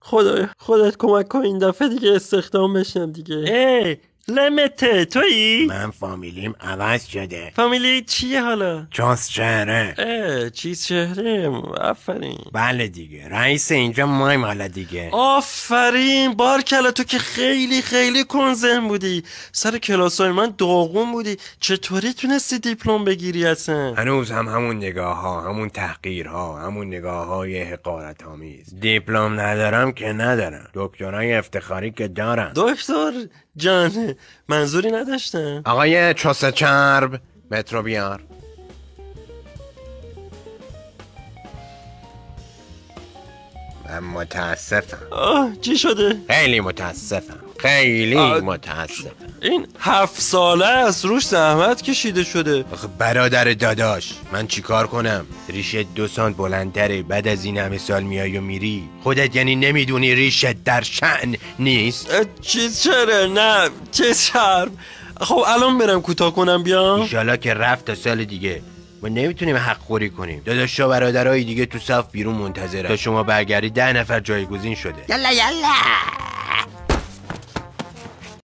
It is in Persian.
خدایا خودت کمک کن این دفعه دیگه استخدام بشم دیگه. لمته تویی؟ من فامیلیم عوض شده. فامیلی چیه حالا؟ چاس چهره. چیز چهره. آفرین. بله دیگه رئیس اینجا مایم حالا دیگه. آفرین بارکلا، تو که خیلی خیلی کنزن بودی، سر کلاسای من داغون بودی، چطوری تونستی دیپلم بگیری اصلا؟ هنوز هم همون نگاه ها، همون تحقیر ها، همون نگاه های حقارت آمیز. دیپلم ندارم که ندارم، دکترای افتخاری که دارم. دکتر جان منظوری نداشتم. آقای چوسه چرب مترو بیار. من متاسفم. چی شده؟ خیلی متاسفم، خیلی متاسفم. این 7 ساله است روش زحمت کشیده شده. آخه برادر داداش من چیکار کنم؟ ریشت 2 سانت بلندتره، بعد از این همه سال میای و میری. خودت یعنی نمیدونی ریشت در شأن نیست؟ چیز چرا؟ نه چیز چرب. خب الان برم کوتاه کنم بیام؟ ایشالا که رفت تا سال دیگه. ما نمیتونیم حق خوری کنیم. داداش و برادرای دیگه تو صف بیرون منتظرن تا شما برگردی. 10 نفر جایگزین شده. یلا